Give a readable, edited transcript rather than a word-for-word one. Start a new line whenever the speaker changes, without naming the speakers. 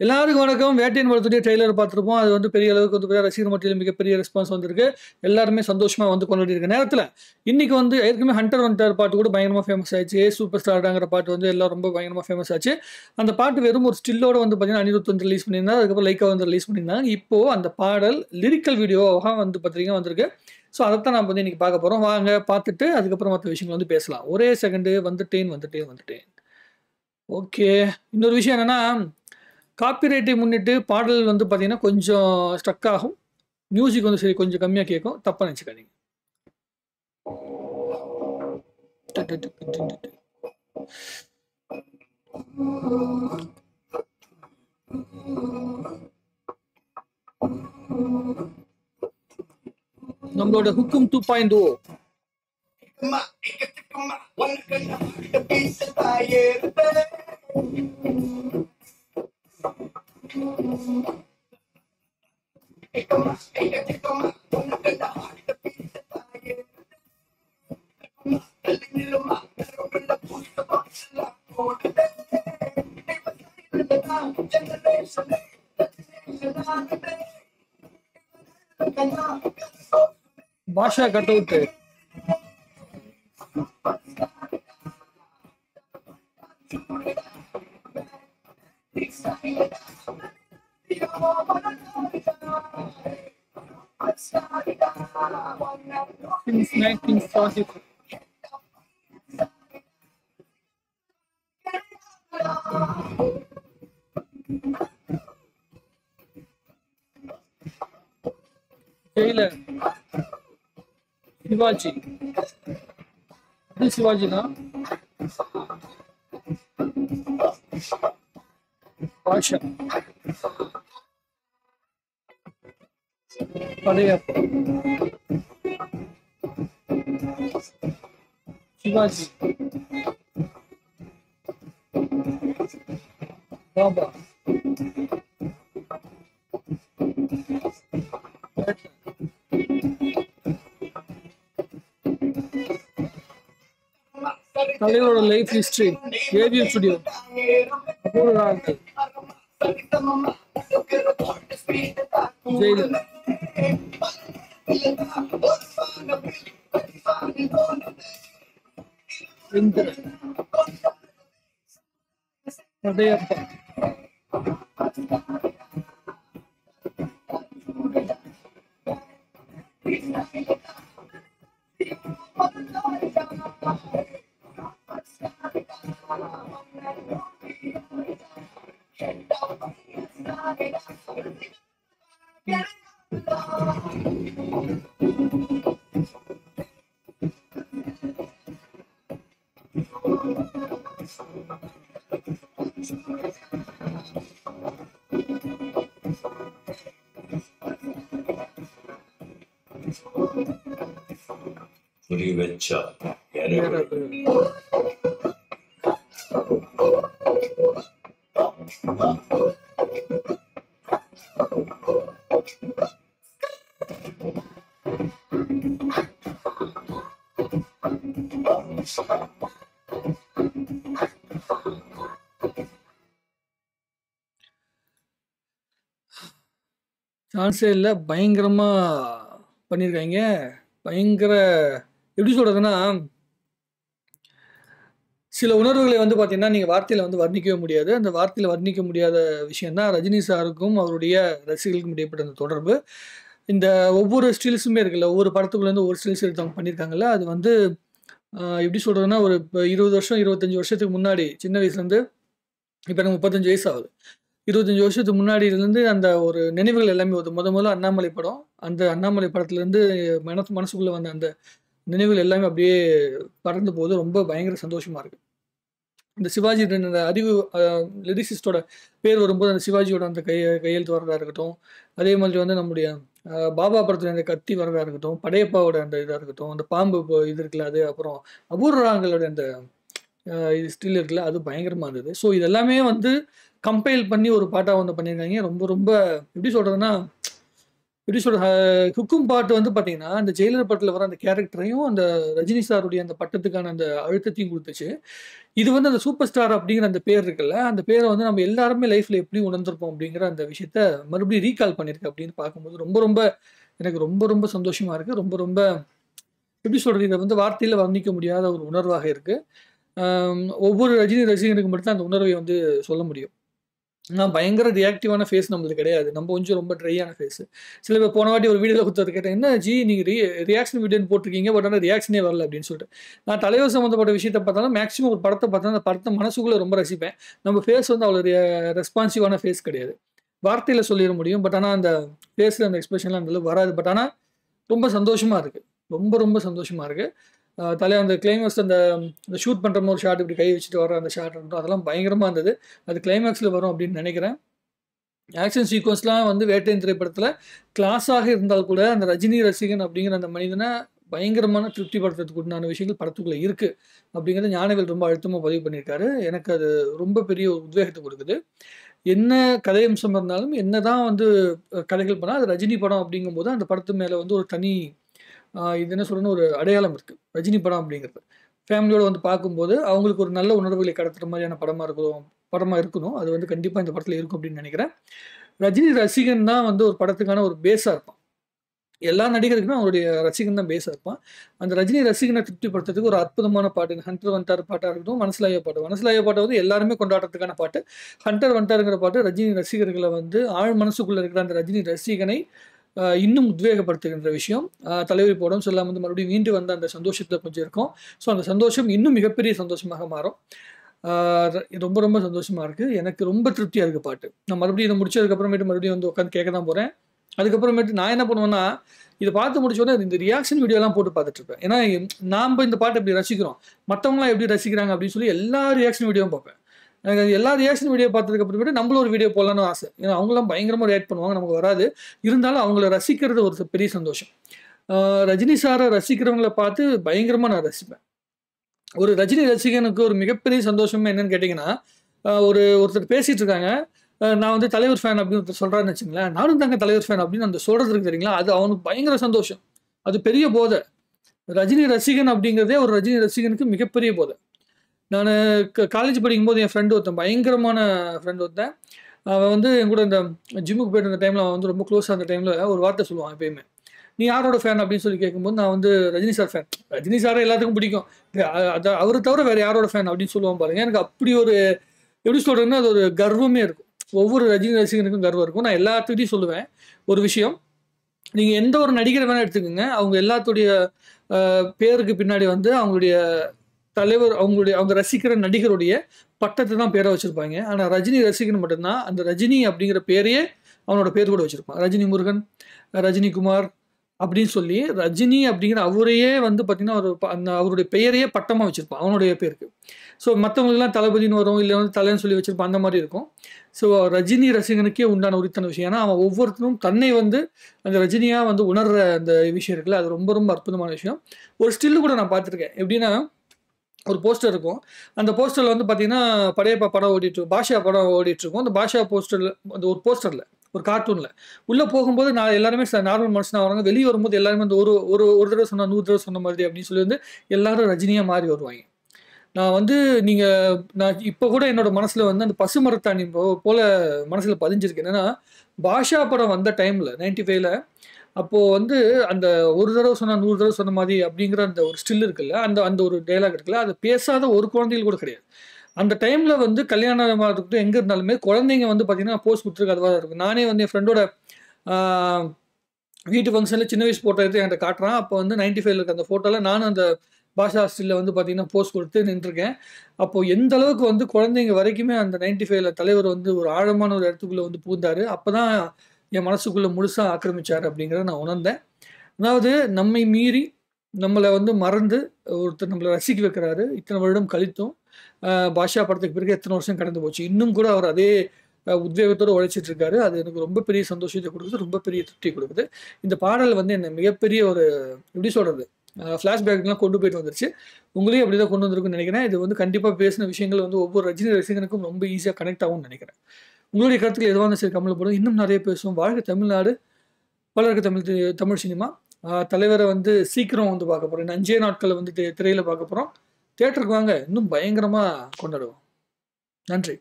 எல்லாருக்கும் வணக்கம். வேட்டையின் படத்துடைய ட்ரெய்லர் பார்த்துருப்போம். அது வந்து பெரிய அளவுக்கு வந்து ரசிகர் மத்தியில் மிகப்பெரிய ரெஸ்பான்ஸ் வந்திருக்கு. எல்லாருமே சந்தோஷமா வந்து கொண்டாடி இருக்க நேரத்தில் இன்னைக்கு வந்து ஏற்கனவே ஹண்டர் வந்துட்டார் பாட்டு கூட பயங்கரமாக ஃபேமஸ் ஆச்சு. சூப்பர் ஸ்டார்டாங்கிற பாட்டு வந்து எல்லாம் ரொம்ப பயங்கரமாக ஃபேமஸ் ஆச்சு. அந்த பாட்டு வெறும் ஒரு ஸ்டில்லோட வந்து பார்த்தீங்கன்னா அனிருத் வந்து ரிலீஸ் பண்ணியிருந்தாங்க. அதுக்கப்புறம் லைக்கா வந்து ரிலீஸ் பண்ணியிருந்தாங்க. இப்போ அந்த பாடல் லிரிக்கல் வீடியோவாக வந்து பார்த்தீங்கன்னா வந்திருக்கு. ஸோ அதைத்தான் நம்ம வந்து இன்னைக்கு பார்க்க போகிறோம். வாங்க பார்த்துட்டு அதுக்கப்புறம் மற்ற விஷயங்கள் வந்து பேசலாம். ஒரே செகண்டு வந்துட்டேன். ஓகே. இன்னொரு விஷயம் என்னன்னா, காப்பிரைட்டை முன்னிட்டு பாடல் வந்து பார்த்தீங்கன்னா கொஞ்சம் ஸ்ட்ரக் ஆகும். மியூசிக் வந்து சரி கொஞ்சம் கம்மியாக கேட்கும். தப்பாக நினச்சிக்காதீங்க. நம்மளோட ஹுக்கும் 2.0 Basha cut out since 1944. Jailer Sivaji இது சிவாஜினா பாஷா படையப்பா சிவாஜி பாபா தலைவரோட life history AVM studio Apoorva Raagangal Jailer Indhiran Padayappa
Rivecha.
சான்ஸே இல்லை. பயங்கரமா பண்ணியிருக்காங்க. பயங்கர எப்படி சொல்றதுன்னா, சில உணர்வுகளை வந்து பார்த்தீங்கன்னா நீங்கள் வார்த்தையில் வந்து வர்ணிக்கவே முடியாது. அந்த வார்த்தையில் வர்ணிக்க முடியாத விஷயம் தான் ரஜினி சாருக்கும் அவருடைய ரசிகர்களுக்கும் இடைப்பட்ட அந்த தொடர்பு. இந்த ஒவ்வொரு ஸ்டில்ஸுமே இருக்குல்ல, ஒவ்வொரு படத்துக்குள்ளேருந்து ஒவ்வொரு ஸ்டில்ஸ் எடுத்தவங்க பண்ணியிருக்காங்கல்ல, அது வந்து எப்படி சொல்கிறதுன்னா, ஒரு இப்போ 20 வருஷம் 25 வருஷத்துக்கு முன்னாடி சின்ன வயசுலேருந்து இப்போ எனக்கு 35 வயசு ஆகுது. 25 வருஷத்துக்கு முன்னாடியிலேருந்து அந்த ஒரு நினைவுகள் எல்லாமே வருது. முதல்ல அண்ணாமலை படம். அந்த அண்ணாமலை படத்துலேருந்து மனசுக்குள்ளே வந்த அந்த நினைவுகள் எல்லாமே அப்படியே பறந்து போகுது. ரொம்ப பயங்கர சந்தோஷமாக இருக்குது. இந்த சிவாஜி அந்த அறிவு லிரிசிஸ்டோட பேர் வரும்போது அந்த சிவாஜியோட அந்த கையெழுத்து வரதா இருக்கட்டும், அதே மாதிரி வந்து நம்முடைய பாபா படத்தில் அந்த கத்தி வரதா இருக்கட்டும், படையப்பாவோட அந்த இதாக இருக்கட்டும், அந்த பாம்பு இது இருக்குல்ல அது, அப்புறம் அபூர்வராங்களோட அந்த இது ஸ்டில் இருக்குல்ல அது பயங்கரமாக இருந்தது. ஸோ இதெல்லாமே வந்து கம்பைல் பண்ணி ஒரு பாட்டாக வந்து பண்ணியிருக்காங்க. ரொம்ப ரொம்ப எப்படி சொல்கிறதுன்னா, எப்படி சொல்ற ஹுக்கும் பாட்டு வந்து பார்த்தீங்கன்னா, அந்த ஜெயிலர் படத்துல வர அந்த கேரக்டரையும், அந்த ரஜினி சாருடைய அந்த பட்டத்துக்கான அந்த அழுத்தத்தையும் குடுத்துச்சு. இது வந்து அந்த சூப்பர் ஸ்டார் அப்படிங்கிற அந்த பேர் இருக்குல்ல, அந்த பேர வந்து நம்ம எல்லாருமே லைஃப்ல எப்படி உணர்ந்திருப்போம் அப்படிங்கிற அந்த விஷயத்த மறுபடியும் ரீகால் பண்ணியிருக்கு அப்படின்னு பார்க்கும்போது, ரொம்ப ரொம்ப எனக்கு ரொம்ப ரொம்ப சந்தோஷமா இருக்கு. ரொம்ப ரொம்ப எப்படி சொல்றது? இத வந்து வார்த்தையில வர்ணிக்க முடியாத ஒரு உணர்வாக இருக்கு. ஒவ்வொரு ரஜினி ரசிகனுக்கு மட்டும் தான் அந்த உணர்வை வந்து சொல்ல முடியும். நான் பயங்கர ரியாக்டிவான ஃபேஸ் நம்மளுது கிடையாது. நம்ம கொஞ்சம் ரொம்ப ட்ரையான ஃபேஸு. சில பேர் போன வாட்டி ஒரு வீடியோல ஒருத்தர் கேட்டேன், "என்ன ஜி நீங்க ரியாக்ஷன் வீடியோன்னு போட்டிருக்கீங்க. பட் ஆனா ரியாக்ஷனே வரல" அப்படின்னு சொல்லிட்டு. நான் தலைவர் சம்மந்தப்பட்ட விஷயத்த பார்த்தாலும் மேக்ஸிமம் ஒரு படத்த பார்த்தா, அந்த படத்த மனசுக்குள்ள ரொம்ப ரசிப்பேன். நம்ம ஃபேஸ் வந்து அவ்வளோ ரெஸ்பான்சிவான ஃபேஸ் கிடையாது. வார்த்தையில சொல்லிற முடியும். பட் ஆனா அந்த ஃபேஸ்ல அந்த எக்ஸ்பிரஷன்லாம் அந்த அளவுக்கு வராது. பட் ஆனா ரொம்ப சந்தோஷமா இருக்கு. ரொம்ப ரொம்ப சந்தோஷமா இருக்கு. அந்த கிளைமாக்ஸ் அந்த ஷூட் பண்ற ஒரு ஷாட் இப்படி கை வச்சுட்டு வர அந்த ஷாட் இருக்கட்டும், அதெல்லாம் பயங்கரமா இருந்தது. அது கிளைமாக்ஸ்ல வரும் அப்படின்னு நினைக்கிறேன். ஆக்ஷன் சீக்வன்ஸ்லாம் வந்து வேட்டையன் திரைப்படத்துல கிளாஸாக இருந்தால் கூட, அந்த ரஜினி ரசிகன் அப்படிங்கிற அந்த மனிதன பயங்கரமான திருப்திப்படுத்துறதுக்கு உண்டான விஷயங்கள் படத்துக்குள்ள இருக்கு. அப்படிங்கிறத ஞானவேல் ரொம்ப அழுத்தமா பதிவு பண்ணியிருக்காரு. எனக்கு அது ரொம்ப பெரிய ஒரு உத்வேகத்த குடுக்குது. என்ன கதை அம்சம் இருந்தாலும், என்னதான் வந்து கதைகள் பண்ணா, அது ரஜினி படம் அப்படிங்கும்போது, அந்த படத்து மேல வந்து ஒரு தனி இது என்ன சொல்றேன்னா, ஒரு அடையாளம் இருக்கு. ரஜினி படம் அப்படிங்கிறது. ஃபேமிலியோட வந்து பார்க்கும்போது, அவங்களுக்கு ஒரு நல்ல உணர்வுகளை கடத்துற மாரியான படமா இருக்கணும். அது வந்து கண்டிப்பா இந்த படத்துல இருக்கும் அப்படின்னு நெனைக்கிறேன். ரஜினி ரசிகன் தான் வந்து ஒரு படத்துக்கான ஒரு பேஸா இருப்பான். எல்லா நடிகருக்குமே அவருடைய ரசிகன் தான் பேஸா இருப்பான். அந்த ரஜினி ரசிகன திருப்திப்படுத்துறதுக்கு ஒரு அற்புதமான பாட்டு. ஹண்டர் வந்துட்டார் பாட்டா இருக்கட்டும், மனசுலாய பாட்டு. மனசுலாய பாட்டு வந்து எல்லாருமே கொண்டாடுறதுக்கான பாட்டு. ஹண்டர் வந்துட்டாருங்கிற பாட்டு ரஜினி ரசிகர்கள வந்து ஆழ் மனசுக்குள்ள இருக்கிற அந்த ரஜினி ரசிகனை இன்னும் உத்வேகப்படுத்துகின்ற விஷயம். தலைவர் இப்போ உடம்பு சரியில்லாம வந்து மறுபடியும் மீண்டு வந்த அந்த சந்தோஷத்துல கொஞ்சம் இருக்கும். ஸோ அந்த சந்தோஷம் இன்னும் மிகப்பெரிய சந்தோஷமாக மாறும். ஆ ரொம்ப ரொம்ப சந்தோஷமா இருக்கு. எனக்கு ரொம்ப திருப்தியா இருக்கு பாட்டு. நான் மறுபடியும் இத முடிச்சதுக்கு அப்புறமேட்டு மறுபடியும் வந்து உட்காந்து கேட்க தான் போறேன். அதுக்கப்புறமேட்டு நான் என்ன பண்ணுவேன்னா, இத பார்த்து முடிச்ச உடனே இந்த ரியாக்ஷன் வீடியோலாம் போட்டு பார்த்துட்டு இருப்பேன். ஏன்னா, நாம்ப இந்த பாட்ட இப்படி ரசிக்கிறோம். மத்தவங்கலாம் எப்படி ரசிக்கிறாங்க அப்படின்னு சொல்லி எல்லா ரியாக்ஷன் வீடியோவும் பார்ப்பேன். எனக்கு அது எல்லா ரியாக்ஷன் வீடியோ பார்த்ததுக்கு அப்புறமேட்டு நம்மளும் ஒரு வீடியோ போடலான்னு ஆசை. ஏன்னா, அவங்கலாம் பயங்கரமா ரியாக்ட் பண்ணுவாங்க. நமக்கு வராது. இருந்தாலும் அவங்கள ரசிக்கிறது ஒரு பெரிய சந்தோஷம். ஆ ரஜினி சார ரசிக்கிறவங்கள பார்த்து பயங்கரமா நான் ரசிப்பேன். ஒரு ரஜினி ரசிகனுக்கு ஒரு மிகப்பெரிய சந்தோஷம் என்னன்னு கேட்டீங்கன்னா, ஒருத்தர் பேசிட்டு இருக்காங்க. நான் வந்து தலைவர் ஃபேன் அப்படின்னு ஒருத்தர் சொல்றாருன்னு வச்சுக்கங்களேன். நானும் தாங்க தலைவர் ஃபேன் அப்படின்னு அந்த சொல்றது இருக்கு தெரியுங்களா? அது அவனுக்கு பயங்கர சந்தோஷம். அது பெரிய போதை. ரஜினி ரசிகன் அப்படிங்கிறதே ஒரு ரஜினி ரசிகனுக்கு மிகப்பெரிய போதை. நானு காலேஜ் படிக்கும்போது என் ஃப்ரெண்ட் ஒருத்தன் பயங்கரமான ஃப்ரெண்ட் ஒருத்தன். அவன் வந்து என் கூட இந்த ஜிம்முக்கு போயிட்டு இருந்த டைம்ல அவன் வந்து ரொம்ப க்ளோஸா இருந்த டைம்ல ஒரு வார்த்தை சொல்லுவான் எப்பயுமே. "நீ யாரோட ஃபேன்?" அப்படின்னு சொல்லி கேட்கும்போது, நான் வந்து ரஜினி சார் ஃபேன். ரஜினி சார எல்லாத்துக்கும் பிடிக்கும். அவர தவிர வேற யாரோட ஃபேன் அப்படின்னு சொல்லுவான் பாருங்க. எனக்கு அப்படி ஒரு எப்படி சொல்றதுன்னா, அது ஒரு கர்வமே இருக்கும். ஒவ்வொரு ரஜினி ரசிகனுக்கும் கர்வம் இருக்கும். நான் எல்லாத்துக்கிட்டயும் சொல்லுவேன் ஒரு விஷயம். நீங்க எந்த ஒரு நடிகர வேணா எடுத்துக்கங்க. அவங்க எல்லாத்துடைய பேருக்கு பின்னாடி வந்து அவங்களுடைய தலைவர் அவங்க ரசிக்கிற நடிகருடைய பட்டத்த தான் பேரா வச்சிருப்பாய்ங்க. ஆனா ரஜினி ரசிகன் மட்டும் தான் அந்த ரஜினி அப்படிங்கிற பேரையே அவனோட பேர் கூட வச்சிருப்பான். ரஜினி முருகன், ரஜினி குமார் அப்படின்னு சொல்லி ரஜினி அப்படிங்கிற அவரையே வந்து பார்த்தீங்கன்னா, அந்த அவருடைய பெயரையே பட்டமா வச்சிருப்பான். அவனுடைய பேருக்கு. ஸோ மத்தவங்களுக்கெல்லாம் தளபதின்னு வரும். இல்ல வந்து தலைன்னு சொல்லி வச்சிருப்பான். அந்த மாரி இருக்கும். ஸோ ரஜினி ரசிகனுக்கே உண்டான உரித்தான விஷயம். ஏன்னா, அவன் ஒவ்வொருத்தரும் தன்னை வந்து அந்த ரஜினியா வந்து உணர்ற அந்த விஷயம் இருக்குல்ல, அது ரொம்ப ரொம்ப அற்புதமான விஷயம். ஒரு ஸ்டில் கூட நான் பார்த்துருக்கேன். எப்படின்னா, ஒரு போஸ்டர் இருக்கும். அந்த போஸ்டர்ல வந்து பார்த்தீங்கன்னா, படையப்பா படம் பாஷா படம் ஓடிட்டுருக்கும். அந்த பாஷா போஸ்டர்ல அந்த ஒரு போஸ்டர்ல, ஒரு கார்ட்டூன்ல. உள்ள போகும்போது நான் எல்லாருமே நார்மல் மனுஷனா வராங்க. வெளிய வரும்போது எல்லாருமே அந்த ஒரு ஒரு ஒரு தடவ சொன்னா 100 தடவ சொன்ன மாதிரி அப்படின்னு சொல்லி வந்து எல்லாரும் ரஜினியா மாறி வருவாய்ங்க. நான் வந்து நீங்க நான் இப்ப கூட என்னோட மனசுல வந்து அந்த பசுமரத்தாணி போல மனசுல பதிஞ்சிருக்கு. என்னன்னா, பாஷா படம் வந்த டைம்ல 95ல அப்போ வந்து அந்த ஒரு தடவ சொன்னா 100 தடவ சொன்ன மாரி அப்படிங்கிற அந்த ஒரு ஸ்டில் இருக்குல்ல, அந்த அந்த ஒரு டயலாக் இருக்குல்ல, அது பேசாத ஒரு குழந்தைகள் கூட கிடையாது. அந்த டைம்ல வந்து கல்யாணமா இருக்கட்டும், எங்க இருந்தாலுமே குழந்தைங்க வந்து பார்த்தீங்கன்னா, போஸ் குடுத்துருக்கு அதுவா தான் இருக்கும். நானே வந்து என் ஃப்ரெண்டோட ஆ வீட்டு ஃபங்ஷன்ல சின்ன வயசு ஃபோட்டோ எடுத்து என்கிட்ட காட்டுறான். அப்போ வந்து 95ல இருக்க அந்த ஃபோட்டோல நானும் அந்த பாஷா ஸ்டில்ல வந்து பார்த்தீங்கன்னா, போஸ் குடுத்து நின்றுருக்கேன். அப்போ எந்த அளவுக்கு வந்து குழந்தைங்க வரைக்குமே அந்த 95ல தலைவர் வந்து ஒரு ஆழமான ஒரு இடத்துக்குள்ள வந்து புகுந்தாரு. அப்பதான் என் மனசுக்குள்ள முழுசா ஆக்கிரமிச்சாரு அப்படிங்கிறத நான் உணர்ந்தேன். அதாவது நம்மை மீறி, நம்மள வந்து மறந்து ஒருத்தர் நம்மள ரசிக்க வைக்கிறாரு. இத்தனை வருடம் கழித்தும். பாஷா படத்துக்கு பிறகு எத்தனை வருஷம் கடந்து போச்சு. இன்னும் கூட அவர் அதே உத்வேகத்தோட உழைச்சிட்டு இருக்காரு. அது எனக்கு ரொம்ப பெரிய சந்தோஷத்த குடுக்குது. ரொம்ப பெரிய திருப்திய குடுக்குது. இந்த பாடல் வந்து என்ன மிகப்பெரிய ஒரு எப்படி சொல்றது? ஃப்ளாஷ்பேக்லாம் கொண்டு போயிட்டு வந்துருச்சு. உங்களையும் அப்படிதான் கொண்டு வந்திருக்கும்னு நெனைக்கிறேன். இது வந்து கண்டிப்பா பேசின விஷயங்கள் வந்து ஒவ்வொரு ரஜினி ரசிகனுக்கும் ரொம்ப ஈஸியா கனெக்ட் ஆகும்னு நெனைக்கிறேன். உங்களுடைய கருத்துக்கள் எதுவா இருந்தாலும் சரி கமெண்ட்ல போடுங்க. இன்னும் நெறைய பேசுவோம். வாழ்க தமிழ்நாடு! வளர்க தமிழ் சினிமா. தலைவரை வந்து சீக்கிரம் வந்து பார்க்க போகிறோம். இன்னும் 5 நாட்களில் வந்து திரையில் பார்க்க போகிறோம். தியேட்டருக்கு வாங்க, இன்னும் பயங்கரமாக கொண்டாடுவோம். நன்றி.